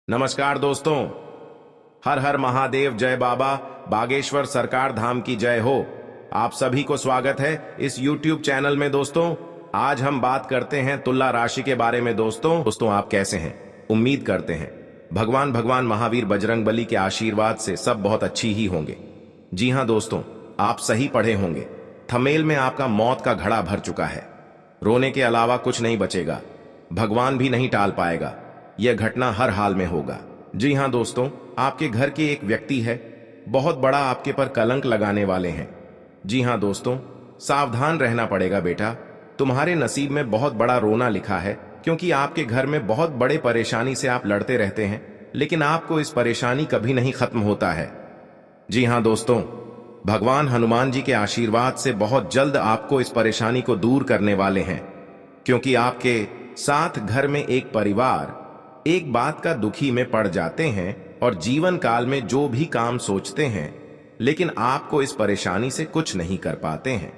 नमस्कार दोस्तों। हर हर महादेव, जय बाबा बागेश्वर सरकार धाम की जय हो। आप सभी को स्वागत है इस YouTube चैनल में। दोस्तों, आज हम बात करते हैं तुला राशि के बारे में। दोस्तों आप कैसे हैं? उम्मीद करते हैं भगवान महावीर बजरंग बली के आशीर्वाद से सब बहुत अच्छी ही होंगे। जी हाँ दोस्तों, आप सही पढ़े होंगे। थंबनेल में आपका मौत का घड़ा भर चुका है। रोने के अलावा कुछ नहीं बचेगा। भगवान भी नहीं टाल पाएगा। यह घटना हर हाल में होगा। जी हाँ दोस्तों, आपके घर के एक व्यक्ति है, बहुत बड़ा आपके पर कलंक लगाने वाले हैं। जी हाँ दोस्तों, सावधान रहना पड़ेगा बेटा। तुम्हारे नसीब में बहुत बड़ा रोना लिखा है, क्योंकि आपके घर में बहुत बड़े परेशानी से आप लड़ते रहते हैं, लेकिन आपको इस परेशानी कभी नहीं खत्म होता है। जी हाँ दोस्तों, भगवान हनुमान जी के आशीर्वाद से बहुत जल्द आपको इस परेशानी को दूर करने वाले हैं, क्योंकि आपके साथ घर में एक परिवार एक बात का दुखी में पड़ जाते हैं और जीवन काल में जो भी काम सोचते हैं, लेकिन आपको इस परेशानी से कुछ नहीं कर पाते हैं।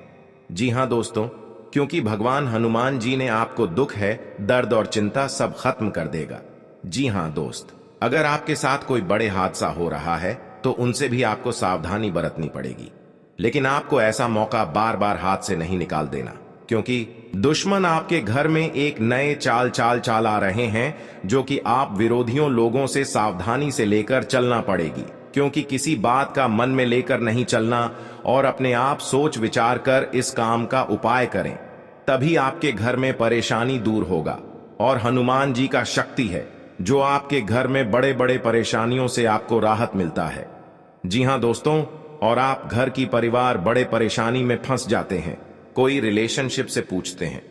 जी हाँ दोस्तों, क्योंकि भगवान हनुमान जी ने आपको दुख है, दर्द और चिंता सब खत्म कर देगा। जी हाँ दोस्त, अगर आपके साथ कोई बड़े हादसा हो रहा है तो उनसे भी आपको सावधानी बरतनी पड़ेगी, लेकिन आपको ऐसा मौका बार बार हाथ से नहीं निकाल देना, क्योंकि दुश्मन आपके घर में एक नए चाल आ रहे हैं, जो कि आप विरोधियों लोगों से सावधानी से लेकर चलना पड़ेगी। क्योंकि किसी बात का मन में लेकर नहीं चलना और अपने आप सोच विचार कर इस काम का उपाय करें, तभी आपके घर में परेशानी दूर होगा। और हनुमान जी का शक्ति है जो आपके घर में बड़े बड़े परेशानियों से आपको राहत मिलता है। जी हाँ दोस्तों, और आप घर की परिवार बड़े परेशानी में फंस जाते हैं। कोई रिलेशनशिप से पूछते हैं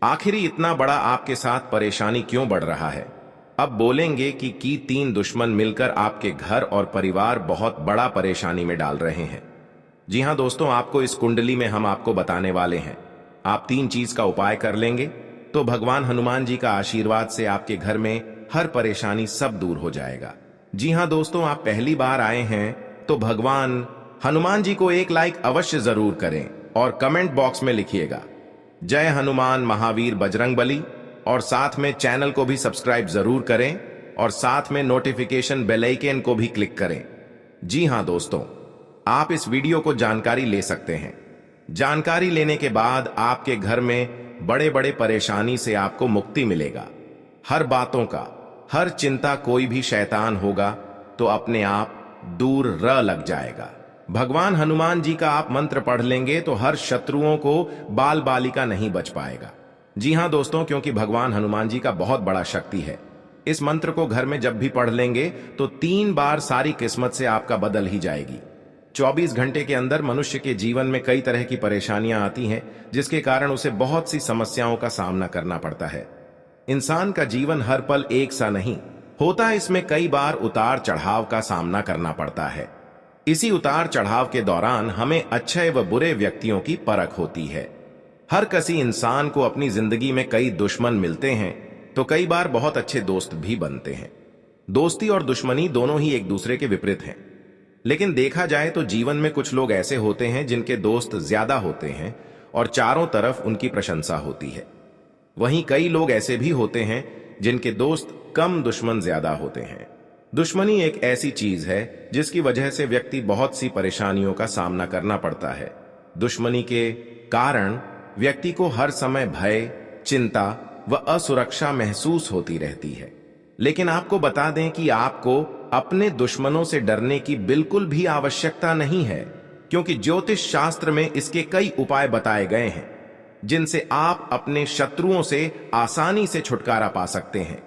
आखिरी इतना बड़ा आपके साथ परेशानी क्यों बढ़ रहा है। अब बोलेंगे कि तीन दुश्मन मिलकर आपके घर और परिवार बहुत बड़ा परेशानी में डाल रहे हैं। जी हाँ दोस्तों, आपको इस कुंडली में हम आपको बताने वाले हैं। आप तीन चीज का उपाय कर लेंगे तो भगवान हनुमान जी का आशीर्वाद से आपके घर में हर परेशानी सब दूर हो जाएगा। जी हाँ दोस्तों, आप पहली बार आए हैं तो भगवान हनुमान जी को एक लाइक अवश्य जरूर करें और कमेंट बॉक्स में लिखिएगा जय हनुमान महावीर बजरंग बली, और साथ में चैनल को भी सब्सक्राइब जरूर करें और साथ में नोटिफिकेशन बेल आइकन को भी क्लिक करें। जी हां दोस्तों, आप इस वीडियो को जानकारी ले सकते हैं। जानकारी लेने के बाद आपके घर में बड़े बड़े परेशानी से आपको मुक्ति मिलेगा। हर बातों का, हर चिंता, कोई भी शैतान होगा तो अपने आप दूर लग जाएगा। भगवान हनुमान जी का आप मंत्र पढ़ लेंगे तो हर शत्रुओं को बाल बालिका नहीं बच पाएगा। जी हां दोस्तों, क्योंकि भगवान हनुमान जी का बहुत बड़ा शक्ति है। इस मंत्र को घर में जब भी पढ़ लेंगे तो 3 बार सारी किस्मत से आपका बदल ही जाएगी। 24 घंटे के अंदर मनुष्य के जीवन में कई तरह की परेशानियां आती हैं, जिसके कारण उसे बहुत सी समस्याओं का सामना करना पड़ता है। इंसान का जीवन हर पल एक सा नहीं होता, इसमें कई बार उतार चढ़ाव का सामना करना पड़ता है। इसी उतार चढ़ाव के दौरान हमें अच्छे व बुरे व्यक्तियों की परख होती है। हर किसी इंसान को अपनी जिंदगी में कई दुश्मन मिलते हैं तो कई बार बहुत अच्छे दोस्त भी बनते हैं। दोस्ती और दुश्मनी दोनों ही एक दूसरे के विपरीत हैं, लेकिन देखा जाए तो जीवन में कुछ लोग ऐसे होते हैं जिनके दोस्त ज्यादा होते हैं और चारों तरफ उनकी प्रशंसा होती है। वहीं कई लोग ऐसे भी होते हैं जिनके दोस्त कम, दुश्मन ज्यादा होते हैं। दुश्मनी एक ऐसी चीज है जिसकी वजह से व्यक्ति बहुत सी परेशानियों का सामना करना पड़ता है। दुश्मनी के कारण व्यक्ति को हर समय भय, चिंता व असुरक्षा महसूस होती रहती है। लेकिन आपको बता दें कि आपको अपने दुश्मनों से डरने की बिल्कुल भी आवश्यकता नहीं है, क्योंकि ज्योतिष शास्त्र में इसके कई उपाय बताए गए हैं जिनसे आप अपने शत्रुओं से आसानी से छुटकारा पा सकते हैं।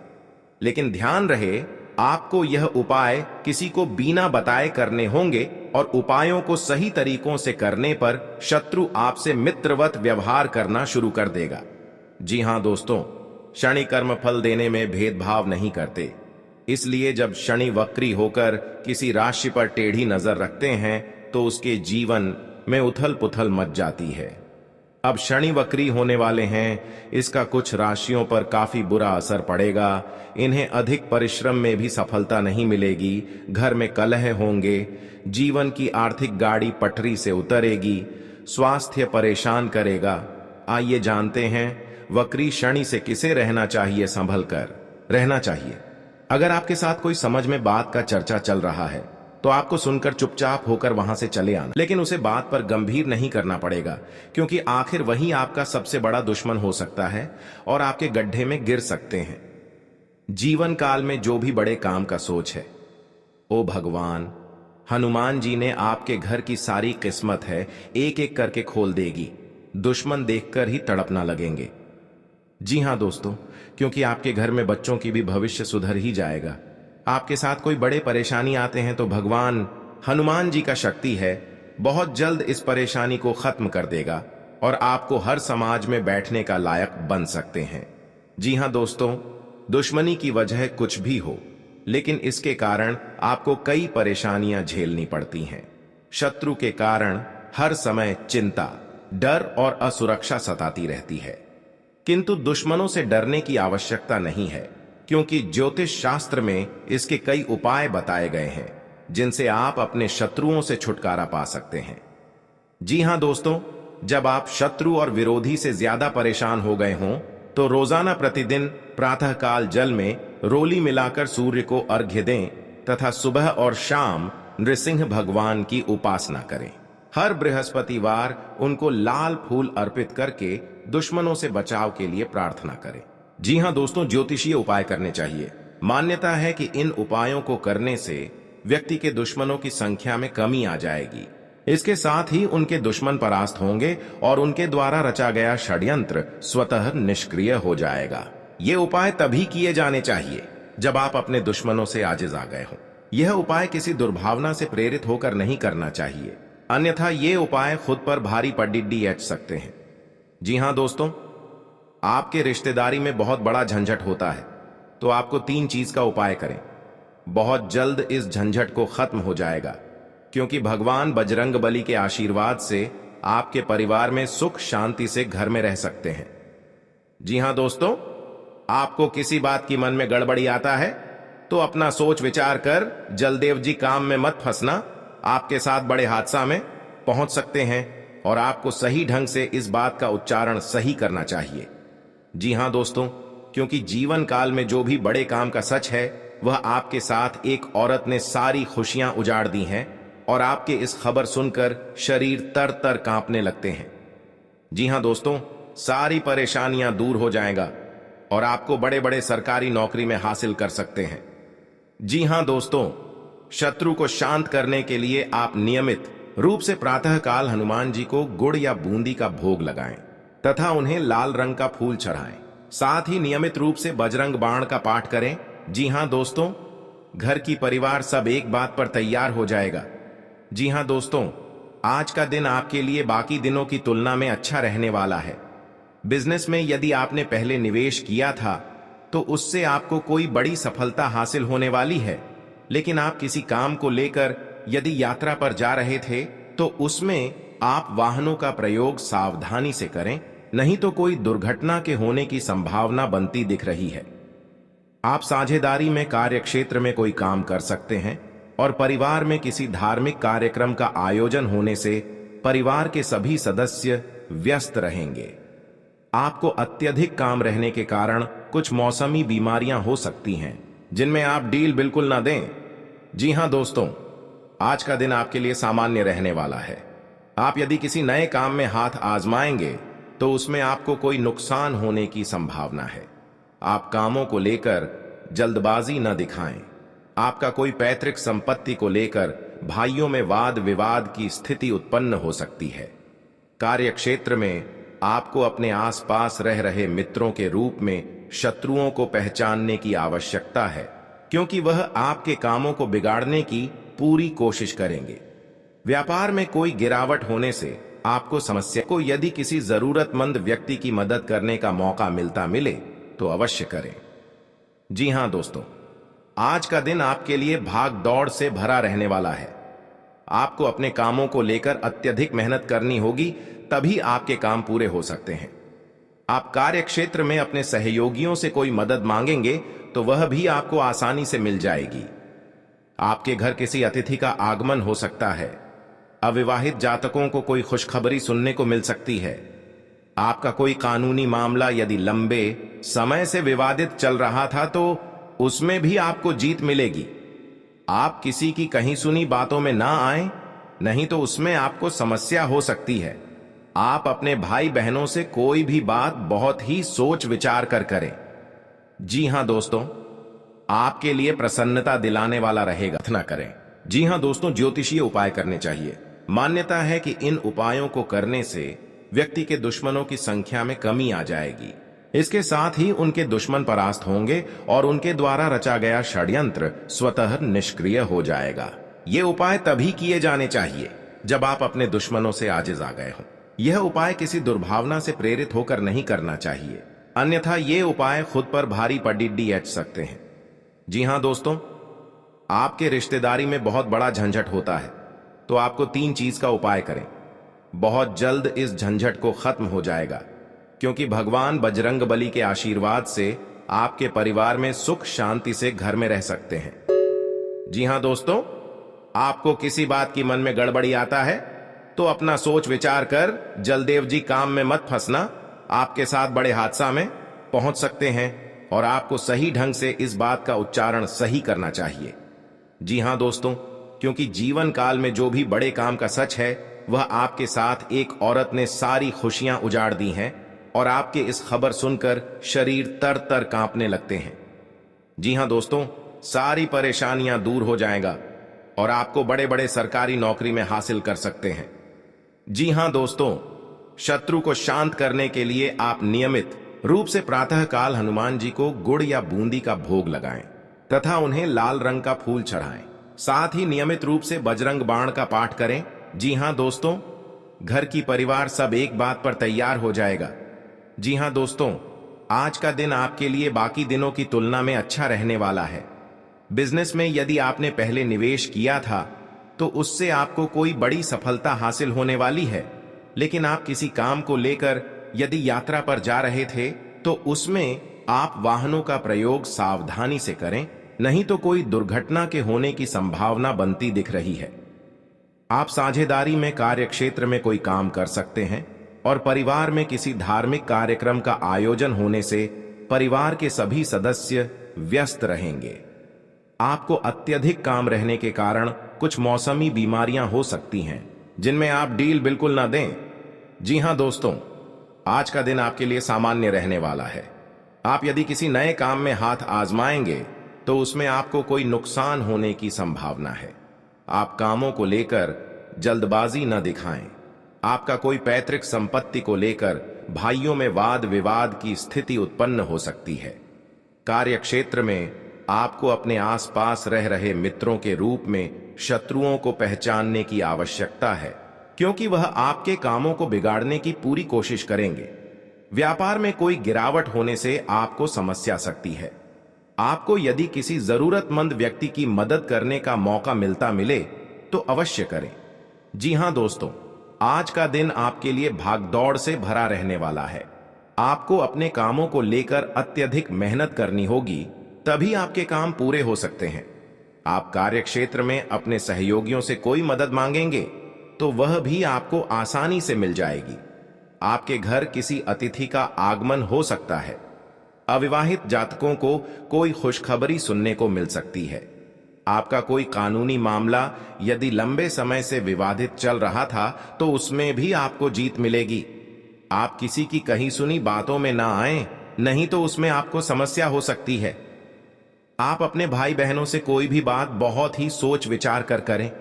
लेकिन ध्यान रहे, आपको यह उपाय किसी को बिना बताए करने होंगे और उपायों को सही तरीकों से करने पर शत्रु आपसे मित्रवत व्यवहार करना शुरू कर देगा। जी हां दोस्तों, शनि कर्म फल देने में भेदभाव नहीं करते, इसलिए जब शनि वक्री होकर किसी राशि पर टेढ़ी नजर रखते हैं तो उसके जीवन में उथल पुथल मच जाती है। अब शनि वक्री होने वाले हैं, इसका कुछ राशियों पर काफी बुरा असर पड़ेगा। इन्हें अधिक परिश्रम में भी सफलता नहीं मिलेगी, घर में कलह होंगे, जीवन की आर्थिक गाड़ी पटरी से उतरेगी, स्वास्थ्य परेशान करेगा। आइए जानते हैं वक्री शनि से किसे रहना चाहिए, संभल कर रहना चाहिए। अगर आपके साथ कोई समझ में बात का चर्चा चल रहा है तो आपको सुनकर चुपचाप होकर वहां से चले आना, लेकिन उसे बात पर गंभीर नहीं करना पड़ेगा, क्योंकि आखिर वही आपका सबसे बड़ा दुश्मन हो सकता है और आपके गड्ढे में गिर सकते हैं। जीवन काल में जो भी बड़े काम का सोच है, ओ भगवान, हनुमान जी ने आपके घर की सारी किस्मत है एक एक करके खोल देगी। दुश्मन देखकर ही तड़पना लगेंगे। जी हां दोस्तों, क्योंकि आपके घर में बच्चों की भी भविष्य सुधर ही जाएगा। आपके साथ कोई बड़े परेशानी आते हैं तो भगवान हनुमान जी का शक्ति है, बहुत जल्द इस परेशानी को खत्म कर देगा और आपको हर समाज में बैठने का लायक बन सकते हैं। जी हां दोस्तों, दुश्मनी की वजह कुछ भी हो, लेकिन इसके कारण आपको कई परेशानियां झेलनी पड़ती हैं। शत्रु के कारण हर समय चिंता, डर और असुरक्षा सताती रहती है, किंतु दुश्मनों से डरने की आवश्यकता नहीं है, क्योंकि ज्योतिष शास्त्र में इसके कई उपाय बताए गए हैं जिनसे आप अपने शत्रुओं से छुटकारा पा सकते हैं। जी हां दोस्तों, जब आप शत्रु और विरोधी से ज्यादा परेशान हो गए हों तो रोजाना प्रतिदिन प्रातःकाल जल में रोली मिलाकर सूर्य को अर्घ्य दें तथा सुबह और शाम नृसिंह भगवान की उपासना करें। हर बृहस्पतिवार उनको लाल फूल अर्पित करके दुश्मनों से बचाव के लिए प्रार्थना करें। जी हां दोस्तों, ज्योतिषीय उपाय करने चाहिए। मान्यता है कि इन उपायों को करने से व्यक्ति के दुश्मनों की संख्या में कमी आ जाएगी। इसके साथ ही उनके दुश्मन परास्त होंगे और उनके द्वारा रचा गया षड्यंत्र स्वतः निष्क्रिय हो जाएगा। ये उपाय तभी किए जाने चाहिए जब आप अपने दुश्मनों से आजिज आ गए हों। यह उपाय किसी दुर्भावना से प्रेरित होकर नहीं करना चाहिए, अन्यथा ये उपाय खुद पर भारी पडिड्डी एच सकते हैं। जी हां दोस्तों, आपके रिश्तेदारी में बहुत बड़ा झंझट होता है तो आपको 3 चीज का उपाय करें। बहुत जल्द इस झंझट को खत्म हो जाएगा, क्योंकि भगवान बजरंगबली के आशीर्वाद से आपके परिवार में सुख शांति से घर में रह सकते हैं। जी हां दोस्तों, आपको किसी बात की मन में गड़बड़ी आता है तो अपना सोच विचार कर जलदेव जी काम में मत फंसना, आपके साथ बड़े हादसा में पहुंच सकते हैं और आपको सही ढंग से इस बात का उच्चारण सही करना चाहिए। जी हां दोस्तों, क्योंकि जीवन काल में जो भी बड़े काम का सच है वह आपके साथ एक औरत ने सारी खुशियां उजाड़ दी हैं और आपके इस खबर सुनकर शरीर तर तर कांपने लगते हैं। जी हां दोस्तों, सारी परेशानियां दूर हो जाएगा और आपको बड़े बड़े सरकारी नौकरी में हासिल कर सकते हैं। जी हां दोस्तों, शत्रु को शांत करने के लिए आप नियमित रूप से प्रातःकाल हनुमान जी को गुड़ या बूंदी का भोग लगाएं तथा उन्हें लाल रंग का फूल चढ़ाएं। साथ ही नियमित रूप से बजरंग बाण का पाठ करें। जी हां दोस्तों, घर की परिवार सब एक बात पर तैयार हो जाएगा। जी हां दोस्तों, आज का दिन आपके लिए बाकी दिनों की तुलना में अच्छा रहने वाला है। बिजनेस में यदि आपने पहले निवेश किया था तो उससे आपको कोई बड़ी सफलता हासिल होने वाली है, लेकिन आप किसी काम को लेकर यदि यात्रा पर जा रहे थे तो उसमें आप वाहनों का प्रयोग सावधानी से करें, नहीं तो कोई दुर्घटना के होने की संभावना बनती दिख रही है। आप साझेदारी में कार्य क्षेत्र में कोई काम कर सकते हैं और परिवार में किसी धार्मिक कार्यक्रम का आयोजन होने से परिवार के सभी सदस्य व्यस्त रहेंगे। आपको अत्यधिक काम रहने के कारण कुछ मौसमी बीमारियां हो सकती हैं, जिनमें आप डील बिल्कुल ना दें। जी हां दोस्तों, आज का दिन आपके लिए सामान्य रहने वाला है। आप यदि किसी नए काम में हाथ आजमाएंगे तो उसमें आपको कोई नुकसान होने की संभावना है। आप कामों को लेकर जल्दबाजी न दिखाएं। आपका कोई पैतृक संपत्ति को लेकर भाइयों में वाद विवाद की स्थिति उत्पन्न हो सकती है। कार्य क्षेत्र में आपको अपने आसपास रह रहे मित्रों के रूप में शत्रुओं को पहचानने की आवश्यकता है, क्योंकि वह आपके कामों को बिगाड़ने की पूरी कोशिश करेंगे। व्यापार में कोई गिरावट होने से आपको समस्या को यदि किसी जरूरतमंद व्यक्ति की मदद करने का मौका मिले तो अवश्य करें। जी हां दोस्तों, आज का दिन आपके लिए भाग दौड़ से भरा रहने वाला है। आपको अपने कामों को लेकर अत्यधिक मेहनत करनी होगी, तभी आपके काम पूरे हो सकते हैं। आप कार्य क्षेत्र में अपने सहयोगियों से कोई मदद मांगेंगे तो वह भी आपको आसानी से मिल जाएगी। आपके घर किसी अतिथि का आगमन हो सकता है। अविवाहित जातकों को कोई खुशखबरी सुनने को मिल सकती है। आपका कोई कानूनी मामला यदि लंबे समय से विवादित चल रहा था तो उसमें भी आपको जीत मिलेगी। आप किसी की कहीं सुनी बातों में ना आए, नहीं तो उसमें आपको समस्या हो सकती है। आप अपने भाई बहनों से कोई भी बात बहुत ही सोच विचार कर करें। जी हां दोस्तों, आपके लिए प्रसन्नता दिलाने वाला रहेगा। ना करें। जी हां दोस्तों, ज्योतिषीय उपाय करने चाहिए। मान्यता है कि इन उपायों को करने से व्यक्ति के दुश्मनों की संख्या में कमी आ जाएगी। इसके साथ ही उनके दुश्मन परास्त होंगे और उनके द्वारा रचा गया षड्यंत्र स्वतः निष्क्रिय हो जाएगा। ये उपाय तभी किए जाने चाहिए जब आप अपने दुश्मनों से आजिज आ गए हों। यह उपाय किसी दुर्भावना से प्रेरित होकर नहीं करना चाहिए, अन्यथा ये उपाय खुद पर भारी पड़िड्डी एच सकते हैं। जी हां दोस्तों, आपके रिश्तेदारी में बहुत बड़ा झंझट होता है तो आपको 3 चीज का उपाय करें। बहुत जल्द इस झंझट को खत्म हो जाएगा, क्योंकि भगवान बजरंगबली के आशीर्वाद से आपके परिवार में सुख शांति से घर में रह सकते हैं। जी हां दोस्तों, आपको किसी बात की मन में गड़बड़ी आता है तो अपना सोच विचार कर जलदेव जी काम में मत फंसना। आपके साथ बड़े हादसा में पहुंच सकते हैं और आपको सही ढंग से इस बात का उच्चारण सही करना चाहिए। जी हां दोस्तों, क्योंकि जीवन काल में जो भी बड़े काम का सच है वह आपके साथ एक औरत ने सारी खुशियां उजाड़ दी हैं और आपके इस खबर सुनकर शरीर तर तर कांपने लगते हैं। जी हां दोस्तों, सारी परेशानियां दूर हो जाएगा और आपको बड़े बड़े सरकारी नौकरी में हासिल कर सकते हैं। जी हां दोस्तों, शत्रु को शांत करने के लिए आप नियमित रूप से प्रातःकाल हनुमान जी को गुड़ या बूंदी का भोग लगाएं तथा उन्हें लाल रंग का फूल चढ़ाएं। साथ ही नियमित रूप से बजरंग बाण का पाठ करें। जी हां दोस्तों, घर की परिवार सब एक बात पर तैयार हो जाएगा। जी हां दोस्तों, आज का दिन आपके लिए बाकी दिनों की तुलना में अच्छा रहने वाला है। बिजनेस में यदि आपने पहले निवेश किया था तो उससे आपको कोई बड़ी सफलता हासिल होने वाली है, लेकिन आप किसी काम को लेकर यदि यात्रा पर जा रहे थे तो उसमें आप वाहनों का प्रयोग सावधानी से करें, नहीं तो कोई दुर्घटना के होने की संभावना बनती दिख रही है। आप साझेदारी में कार्य क्षेत्र में कोई काम कर सकते हैं और परिवार में किसी धार्मिक कार्यक्रम का आयोजन होने से परिवार के सभी सदस्य व्यस्त रहेंगे। आपको अत्यधिक काम रहने के कारण कुछ मौसमी बीमारियां हो सकती हैं, जिनमें आप डील बिल्कुल ना दें। जी हां दोस्तों, आज का दिन आपके लिए सामान्य रहने वाला है। आप यदि किसी नए काम में हाथ आजमाएंगे तो उसमें आपको कोई नुकसान होने की संभावना है। आप कामों को लेकर जल्दबाजी न दिखाएं। आपका कोई पैतृक संपत्ति को लेकर भाइयों में वाद विवाद की स्थिति उत्पन्न हो सकती है। कार्य क्षेत्र में आपको अपने आसपास रह रहे मित्रों के रूप में शत्रुओं को पहचानने की आवश्यकता है, क्योंकि वह आपके कामों को बिगाड़ने की पूरी कोशिश करेंगे। व्यापार में कोई गिरावट होने से आपको समस्या सकती है। आपको यदि किसी जरूरतमंद व्यक्ति की मदद करने का मौका मिले तो अवश्य करें। जी हां दोस्तों, आज का दिन आपके लिए भागदौड़ से भरा रहने वाला है। आपको अपने कामों को लेकर अत्यधिक मेहनत करनी होगी, तभी आपके काम पूरे हो सकते हैं। आप कार्य क्षेत्र में अपने सहयोगियों से कोई मदद मांगेंगे तो वह भी आपको आसानी से मिल जाएगी। आपके घर किसी अतिथि का आगमन हो सकता है। अविवाहित जातकों को कोई खुशखबरी सुनने को मिल सकती है। आपका कोई कानूनी मामला यदि लंबे समय से विवादित चल रहा था तो उसमें भी आपको जीत मिलेगी। आप किसी की कहीं सुनी बातों में ना आए, नहीं तो उसमें आपको समस्या हो सकती है। आप अपने भाई बहनों से कोई भी बात बहुत ही सोच विचार कर करें।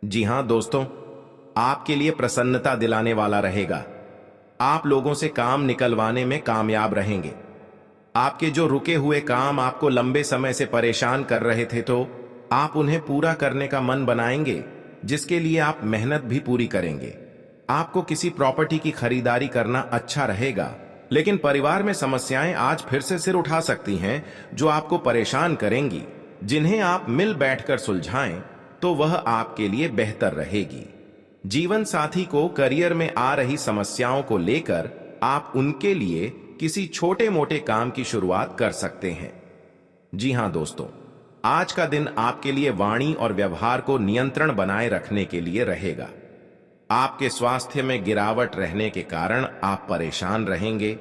जी हां दोस्तों, आपके लिए प्रसन्नता दिलाने वाला रहेगा। आप लोगों से काम निकलवाने में कामयाब रहेंगे। आपके जो रुके हुए काम आपको लंबे समय से परेशान कर रहे थे तो आप उन्हें पूरा करने का मन बनाएंगे, जिसके लिए आप मेहनत भी पूरी करेंगे। आपको किसी प्रॉपर्टी की खरीदारी करना अच्छा रहेगा, लेकिन परिवार में समस्याएं आज फिर से सिर उठा सकती हैं जो आपको परेशान करेंगी। जिन्हें आप मिल बैठकर सुलझाएं तो वह आपके लिए बेहतर रहेगी। जीवन साथी को करियर में आ रही समस्याओं को लेकर आप उनके लिए किसी छोटे मोटे काम की शुरुआत कर सकते हैं। जी हां दोस्तों, आज का दिन आपके लिए वाणी और व्यवहार को नियंत्रण बनाए रखने के लिए रहेगा। आपके स्वास्थ्य में गिरावट रहने के कारण आप परेशान रहेंगे,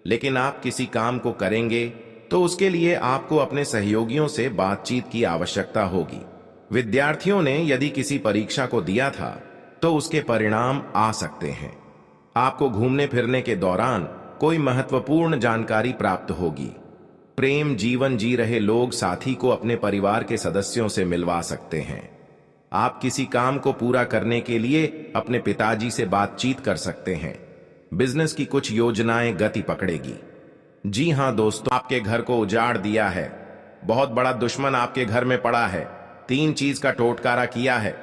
लेकिन आप किसी काम को करेंगे तो उसके लिए आपको अपने सहयोगियों से बातचीत की आवश्यकता होगी। विद्यार्थियों ने यदि किसी परीक्षा को दिया था तो उसके परिणाम आ सकते हैं। आपको घूमने फिरने के दौरान कोई महत्वपूर्ण जानकारी प्राप्त होगी। प्रेम जीवन जी रहे लोग साथी को अपने परिवार के सदस्यों से मिलवा सकते हैं। आप किसी काम को पूरा करने के लिए अपने पिताजी से बातचीत कर सकते हैं। बिजनेस की कुछ योजनाएं गति पकड़ेगी। जी हां दोस्तों, आपके घर को उजाड़ दिया है। बहुत बड़ा दुश्मन आपके घर में पड़ा है। 3 चीज का टोटकारा किया है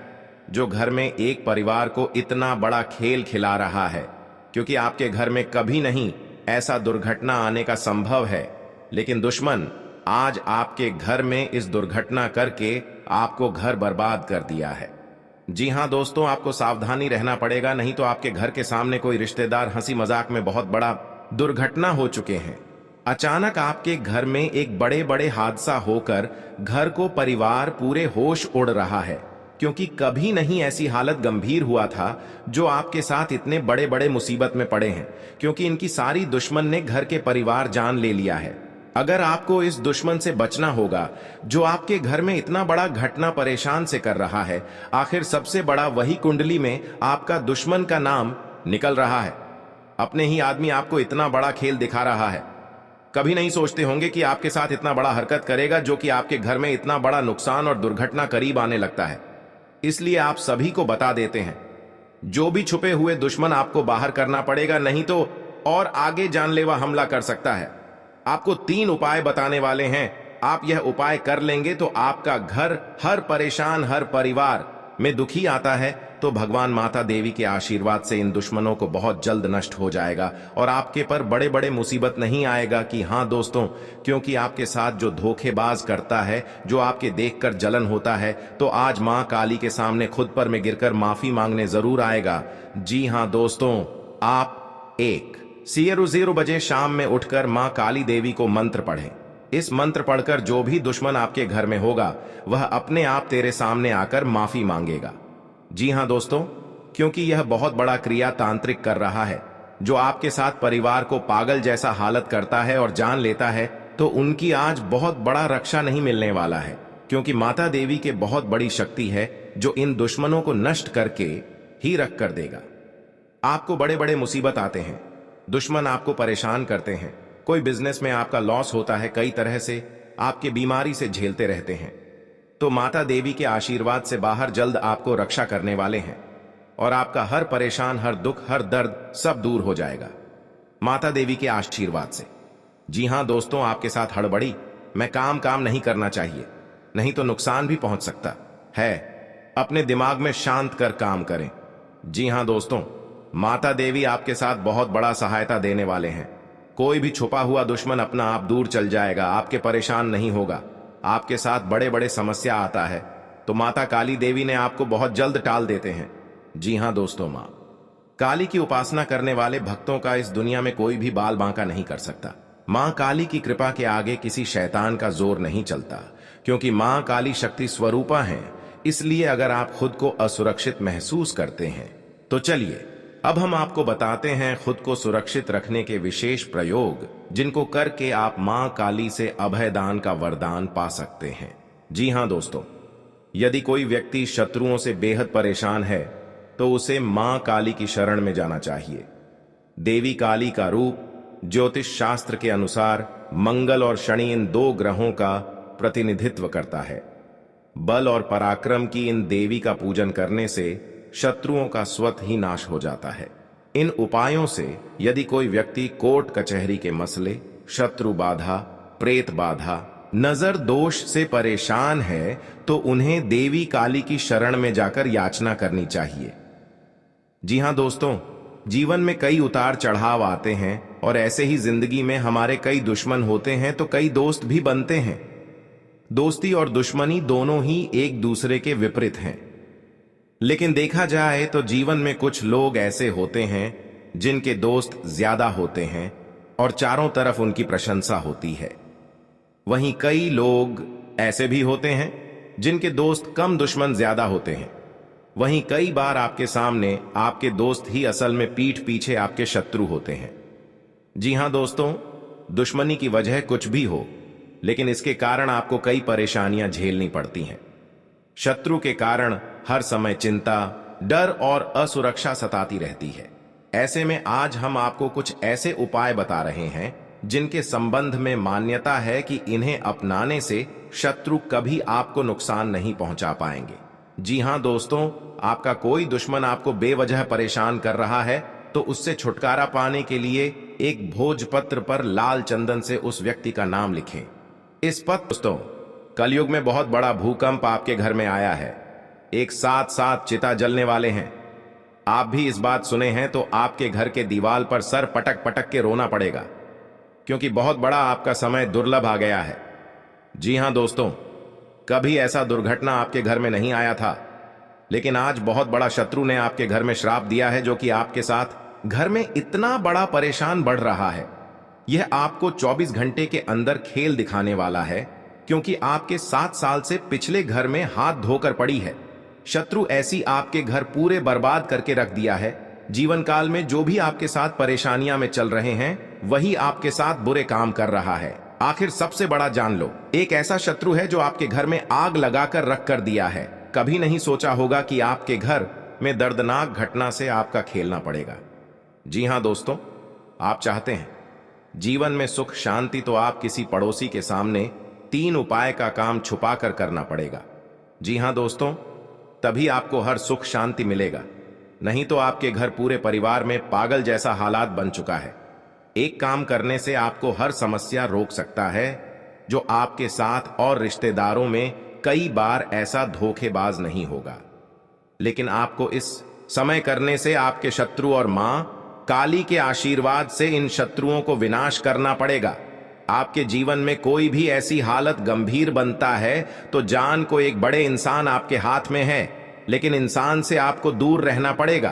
जो घर में एक परिवार को इतना बड़ा खेल खिला रहा है, क्योंकि आपके घर में कभी नहीं ऐसा दुर्घटना आने का संभव है, लेकिन दुश्मन आज आपके घर में इस दुर्घटना करके आपको घर बर्बाद कर दिया है। जी हां दोस्तों, आपको सावधानी रहना पड़ेगा, नहीं तो आपके घर के सामने कोई रिश्तेदार हंसी मजाक में बहुत बड़ा दुर्घटना हो चुके हैं। अचानक आपके घर में एक बड़े बड़े हादसा होकर घर को परिवार पूरे होश उड़ रहा है, क्योंकि कभी नहीं ऐसी हालत गंभीर हुआ था जो आपके साथ इतने बड़े बड़े मुसीबत में पड़े हैं, क्योंकि इनकी सारी दुश्मन ने घर के परिवार जान ले लिया है। अगर आपको इस दुश्मन से बचना होगा जो आपके घर में इतना बड़ा घटना परेशान से कर रहा है, आखिर सबसे बड़ा वही कुंडली में आपका दुश्मन का नाम निकल रहा है। अपने ही आदमी आपको इतना बड़ा खेल दिखा रहा है। कभी नहीं सोचते होंगे कि आपके साथ इतना बड़ा हरकत करेगा जो कि आपके घर में इतना बड़ा नुकसान और दुर्घटना करीब आने लगता है। इसलिए आप सभी को बता देते हैं, जो भी छुपे हुए दुश्मन आपको बाहर करना पड़ेगा, नहीं तो और आगे जानलेवा हमला कर सकता है। आपको 3 उपाय बताने वाले हैं। आप यह उपाय कर लेंगे तो आपका घर हर परेशान हर परिवार में दुखी आता है तो भगवान माता देवी के आशीर्वाद से इन दुश्मनों को बहुत जल्द नष्ट हो जाएगा और आपके पर बड़े बड़े मुसीबत नहीं आएगा। कि हां दोस्तों, क्योंकि आपके साथ जो धोखेबाज करता है, जो आपके देखकर जलन होता है, तो आज मां काली के सामने खुद पर में गिरकर माफी मांगने जरूर आएगा। जी हां दोस्तों, आप 1:00 बजे शाम में उठकर मां काली देवी को मंत्र पढ़ें। इस मंत्र पढ़कर जो भी दुश्मन आपके घर में होगा वह अपने आप तेरे सामने आकर माफी मांगेगा। जी हां दोस्तों, क्योंकि यह बहुत बड़ा क्रिया तांत्रिक कर रहा है जो आपके साथ परिवार को पागल जैसा हालत करता है और जान लेता है, तो उनकी आज बहुत बड़ा रक्षा नहीं मिलने वाला है, क्योंकि माता देवी के बहुत बड़ी शक्ति है जो इन दुश्मनों को नष्ट करके ही रख कर देगा। आपको बड़े बड़े मुसीबत आते हैं, दुश्मन आपको परेशान करते हैं, कोई बिजनेस में आपका लॉस होता है, कई तरह से आपके बीमारी से झेलते रहते हैं, तो माता देवी के आशीर्वाद से बाहर जल्द आपको रक्षा करने वाले हैं और आपका हर परेशान हर दुख हर दर्द सब दूर हो जाएगा माता देवी के आशीर्वाद से। जी हां दोस्तों, आपके साथ हड़बड़ी में काम नहीं करना चाहिए, नहीं तो नुकसान भी पहुंच सकता है। अपने दिमाग में शांत कर काम करें। जी हां दोस्तों, माता देवी आपके साथ बहुत बड़ा सहायता देने वाले हैं। कोई भी छुपा हुआ दुश्मन अपना आप दूर चल जाएगा, आपके परेशान नहीं होगा। आपके साथ बड़े बड़े समस्या आता है तो माता काली देवी ने आपको बहुत जल्द टाल देते हैं। जी हां दोस्तों, मां काली की उपासना करने वाले भक्तों का इस दुनिया में कोई भी बाल बांका नहीं कर सकता। मां काली की कृपा के आगे किसी शैतान का जोर नहीं चलता, क्योंकि मां काली शक्ति स्वरूपा है। इसलिए अगर आप खुद को असुरक्षित महसूस करते हैं तो चलिए अब हम आपको बताते हैं खुद को सुरक्षित रखने के विशेष प्रयोग, जिनको करके आप मां काली से अभयदान का वरदान पा सकते हैं। जी हां दोस्तों, यदि कोई व्यक्ति शत्रुओं से बेहद परेशान है तो उसे मां काली की शरण में जाना चाहिए। देवी काली का रूप ज्योतिष शास्त्र के अनुसार मंगल और शनि इन 2 ग्रहों का प्रतिनिधित्व करता है। बल और पराक्रम की इन देवी का पूजन करने से शत्रुओं का स्वतः ही नाश हो जाता है। इन उपायों से यदि कोई व्यक्ति कोर्ट कचहरी के मसले, शत्रु बाधा, प्रेत बाधा, नजर दोष से परेशान है तो उन्हें देवी काली की शरण में जाकर याचना करनी चाहिए। जी हां दोस्तों, जीवन में कई उतार चढ़ाव आते हैं और ऐसे ही जिंदगी में हमारे कई दुश्मन होते हैं तो कई दोस्त भी बनते हैं। दोस्ती और दुश्मनी दोनों ही एक दूसरे के विपरीत हैं, लेकिन देखा जाए तो जीवन में कुछ लोग ऐसे होते हैं जिनके दोस्त ज्यादा होते हैं और चारों तरफ उनकी प्रशंसा होती है। वहीं कई लोग ऐसे भी होते हैं जिनके दोस्त कम, दुश्मन ज्यादा होते हैं। वहीं कई बार आपके सामने आपके दोस्त ही असल में पीठ पीछे आपके शत्रु होते हैं। जी हां दोस्तों, दुश्मनी की वजह कुछ भी हो, लेकिन इसके कारण आपको कई परेशानियां झेलनी पड़ती हैं। शत्रु के कारण हर समय चिंता, डर और असुरक्षा सताती रहती है। ऐसे में आज हम आपको कुछ ऐसे उपाय बता रहे हैं जिनके संबंध में मान्यता है कि इन्हें अपनाने से शत्रु कभी आपको नुकसान नहीं पहुंचा पाएंगे। जी हां दोस्तों, आपका कोई दुश्मन आपको बेवजह परेशान कर रहा है तो उससे छुटकारा पाने के लिए एक भोजपत्र पर लाल चंदन से उस व्यक्ति का नाम लिखें। इस पत्र दोस्तों, कलयुग में बहुत बड़ा भूकंप आपके घर में आया है। एक साथ साथ चिता जलने वाले हैं। आप भी इस बात सुने हैं तो आपके घर के दीवार पर सर पटक पटक के रोना पड़ेगा, क्योंकि बहुत बड़ा आपका समय दुर्लभ आ गया है। जी हां दोस्तों, कभी ऐसा दुर्घटना आपके घर में नहीं आया था, लेकिन आज बहुत बड़ा शत्रु ने आपके घर में श्राप दिया है, जो कि आपके साथ घर में इतना बड़ा परेशान बढ़ रहा है। यह आपको 24 घंटे के अंदर खेल दिखाने वाला है, क्योंकि आपके 7 साल से पिछले घर में हाथ धोकर पड़ी है। शत्रु ऐसी आपके घर पूरे बर्बाद करके रख दिया है। जीवन काल में जो भी आपके साथ परेशानियां में चल रहे हैं, वही आपके साथ बुरे काम कर रहा है। आखिर सबसे बड़ा जान लो, एक ऐसा शत्रु है जो आपके घर में आग लगाकर रख कर दिया है। कभी नहीं सोचा होगा कि आपके घर में दर्दनाक घटना से आपका खेलना पड़ेगा। जी हां दोस्तों, आप चाहते हैं जीवन में सुख शांति, तो आप किसी पड़ोसी के सामने 3 उपाय का काम छुपाकर करना पड़ेगा। जी हां दोस्तों, तभी आपको हर सुख शांति मिलेगा, नहीं तो आपके घर पूरे परिवार में पागल जैसा हालात बन चुका है। एक काम करने से आपको हर समस्या रोक सकता है, जो आपके साथ और रिश्तेदारों में कई बार ऐसा धोखेबाज नहीं होगा। लेकिन आपको इस समय करने से आपके शत्रु और मां काली के आशीर्वाद से इन शत्रुओं को विनाश करना पड़ेगा। आपके जीवन में कोई भी ऐसी हालत गंभीर बनता है तो जान को एक बड़े इंसान आपके हाथ में है, लेकिन इंसान से आपको दूर रहना पड़ेगा,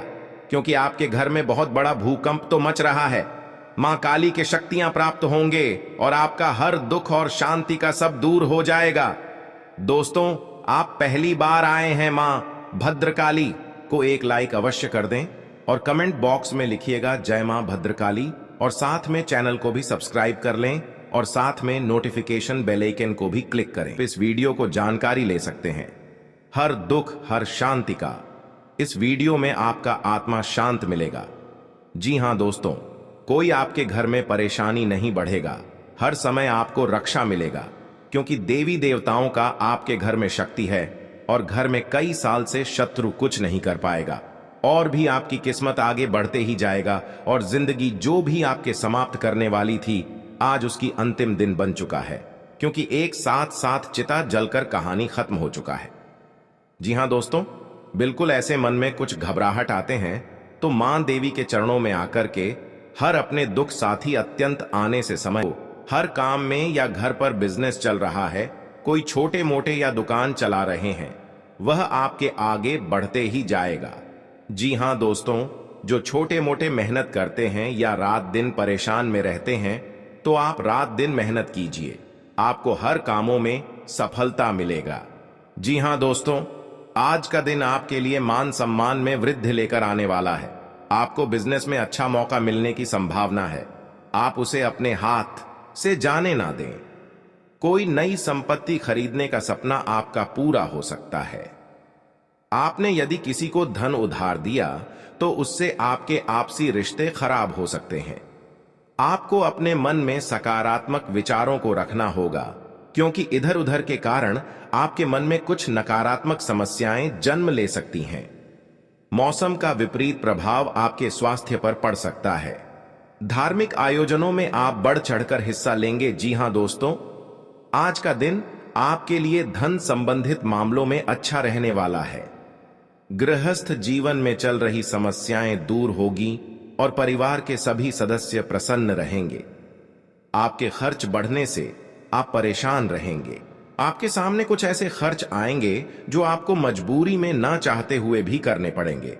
क्योंकि आपके घर में बहुत बड़ा भूकंप तो मच रहा है। मां काली के शक्तियां प्राप्त होंगे और आपका हर दुख और शांति का सब दूर हो जाएगा। दोस्तों, आप पहली बार आए हैं मां भद्रकाली को एक लाइक अवश्य कर दें और कमेंट बॉक्स में लिखिएगा जय मां भद्रकाली, और साथ में चैनल को भी सब्सक्राइब कर लें और साथ में नोटिफिकेशन बेल आइकन को भी क्लिक करें। इस वीडियो को जानकारी ले सकते हैं हर दुख हर शांति का। इस वीडियो में आपका आत्मा शांत मिलेगा। जी हां दोस्तों, कोई आपके घर में परेशानी नहीं बढ़ेगा। हर समय आपको रक्षा मिलेगा, क्योंकि देवी देवताओं का आपके घर में शक्ति है और घर में कई साल से शत्रु कुछ नहीं कर पाएगा। और भी आपकी किस्मत आगे बढ़ते ही जाएगा और जिंदगी जो भी आपके समाप्त करने वाली थी, आज उसकी अंतिम दिन बन चुका है, क्योंकि एक साथ साथ चिता जलकर कहानी खत्म हो चुका है। जी हां दोस्तों, बिल्कुल ऐसे मन में कुछ घबराहट आते हैं तो मां देवी के चरणों में आकर के हर अपने दुख साथी अत्यंत आने से समय हर काम में या घर पर बिजनेस चल रहा है, कोई छोटे मोटे या दुकान चला रहे हैं, वह आपके आगे बढ़ते ही जाएगा। जी हां दोस्तों, जो छोटे मोटे मेहनत करते हैं या रात दिन परेशान में रहते हैं, तो आप रात दिन मेहनत कीजिए, आपको हर कामों में सफलता मिलेगा। जी हां दोस्तों, आज का दिन आपके लिए मान सम्मान में वृद्धि लेकर आने वाला है। आपको बिजनेस में अच्छा मौका मिलने की संभावना है। आप उसे अपने हाथ से जाने ना दें। कोई नई संपत्ति खरीदने का सपना आपका पूरा हो सकता है। आपने यदि किसी को धन उधार दिया तो उससे आपके आपसी रिश्ते खराब हो सकते हैं। आपको अपने मन में सकारात्मक विचारों को रखना होगा, क्योंकि इधर उधर के कारण आपके मन में कुछ नकारात्मक समस्याएं जन्म ले सकती हैं। मौसम का विपरीत प्रभाव आपके स्वास्थ्य पर पड़ सकता है। धार्मिक आयोजनों में आप बढ़ चढ़कर हिस्सा लेंगे। जी हां दोस्तों, आज का दिन आपके लिए धन संबंधित मामलों में अच्छा रहने वाला है। गृहस्थ जीवन में चल रही समस्याएं दूर होगी और परिवार के सभी सदस्य प्रसन्न रहेंगे। आपके खर्च बढ़ने से आप परेशान रहेंगे। आपके सामने कुछ ऐसे खर्च आएंगे जो आपको मजबूरी में ना चाहते हुए भी करने पड़ेंगे।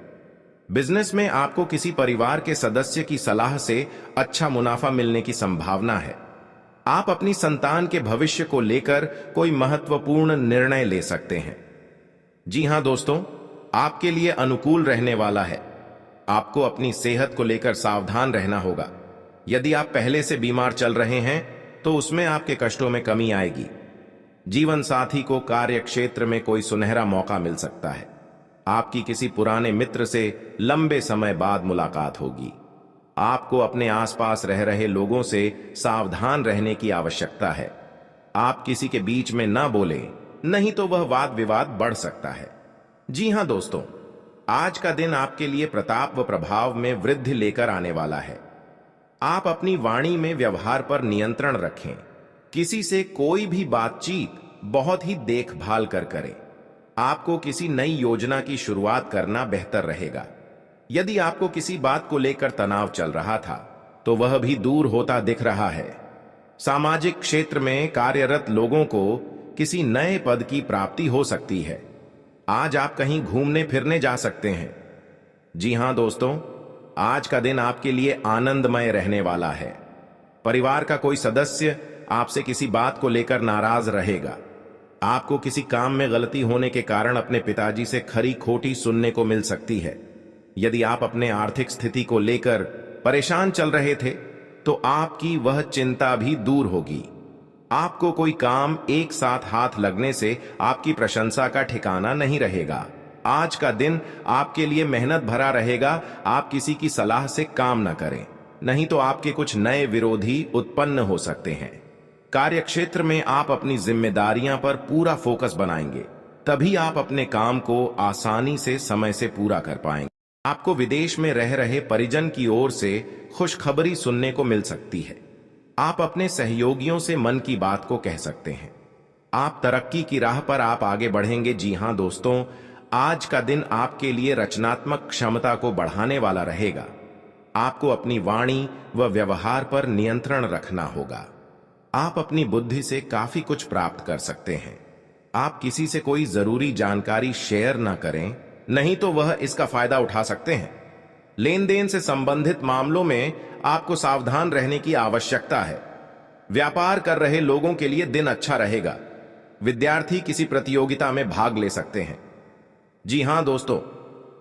बिजनेस में आपको किसी परिवार के सदस्य की सलाह से अच्छा मुनाफा मिलने की संभावना है। आप अपनी संतान के भविष्य को लेकर कोई महत्वपूर्ण निर्णय ले सकते हैं। जी हां दोस्तों, आपके लिए अनुकूल रहने वाला है। आपको अपनी सेहत को लेकर सावधान रहना होगा। यदि आप पहले से बीमार चल रहे हैं तो उसमें आपके कष्टों में कमी आएगी। जीवन साथी को कार्य क्षेत्र में कोई सुनहरा मौका मिल सकता है। आपकी किसी पुराने मित्र से लंबे समय बाद मुलाकात होगी। आपको अपने आसपास रह रहे लोगों से सावधान रहने की आवश्यकता है। आप किसी के बीच में ना बोलें, नहीं तो वह वाद विवाद बढ़ सकता है। जी हां दोस्तों, आज का दिन आपके लिए प्रताप व प्रभाव में वृद्धि लेकर आने वाला है। आप अपनी वाणी में व्यवहार पर नियंत्रण रखें। किसी से कोई भी बातचीत बहुत ही देखभाल कर करें। आपको किसी नई योजना की शुरुआत करना बेहतर रहेगा। यदि आपको किसी बात को लेकर तनाव चल रहा था तो वह भी दूर होता दिख रहा है। सामाजिक क्षेत्र में कार्यरत लोगों को किसी नए पद की प्राप्ति हो सकती है। आज आप कहीं घूमने फिरने जा सकते हैं। जी हां दोस्तों, आज का दिन आपके लिए आनंदमय रहने वाला है। परिवार का कोई सदस्य आपसे किसी बात को लेकर नाराज रहेगा। आपको किसी काम में गलती होने के कारण अपने पिताजी से खरी खोटी सुनने को मिल सकती है। यदि आप अपने आर्थिक स्थिति को लेकर परेशान चल रहे थे तो आपकी वह चिंता भी दूर होगी। आपको कोई काम एक साथ हाथ लगने से आपकी प्रशंसा का ठिकाना नहीं रहेगा। आज का दिन आपके लिए मेहनत भरा रहेगा। आप किसी की सलाह से काम न करें, नहीं तो आपके कुछ नए विरोधी उत्पन्न हो सकते हैं। कार्यक्षेत्र में आप अपनी जिम्मेदारियां पर पूरा फोकस बनाएंगे, तभी आप अपने काम को आसानी से समय से पूरा कर पाएंगे। आपको विदेश में रह रहे परिजन की ओर से खुशखबरी सुनने को मिल सकती है। आप अपने सहयोगियों से मन की बात को कह सकते हैं। आप तरक्की की राह पर आप आगे बढ़ेंगे। जी हां दोस्तों, आज का दिन आपके लिए रचनात्मक क्षमता को बढ़ाने वाला रहेगा। आपको अपनी वाणी व व्यवहार पर नियंत्रण रखना होगा। आप अपनी बुद्धि से काफी कुछ प्राप्त कर सकते हैं। आप किसी से कोई जरूरी जानकारी शेयर ना करें, नहीं तो वह इसका फायदा उठा सकते हैं। लेन देन से संबंधित मामलों में आपको सावधान रहने की आवश्यकता है। व्यापार कर रहे लोगों के लिए दिन अच्छा रहेगा। विद्यार्थी किसी प्रतियोगिता में भाग ले सकते हैं। जी हां दोस्तों,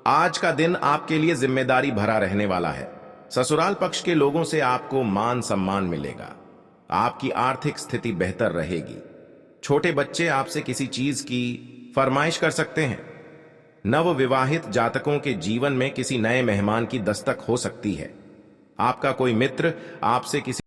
आज का दिन आपके लिए जिम्मेदारी भरा रहने वाला है। ससुराल पक्ष के लोगों से आपको मान सम्मान मिलेगा। आपकी आर्थिक स्थिति बेहतर रहेगी। छोटे बच्चे आपसे किसी चीज की फरमाइश कर सकते हैं। नवविवाहित जातकों के जीवन में किसी नए मेहमान की दस्तक हो सकती है। आपका कोई मित्र आपसे किसी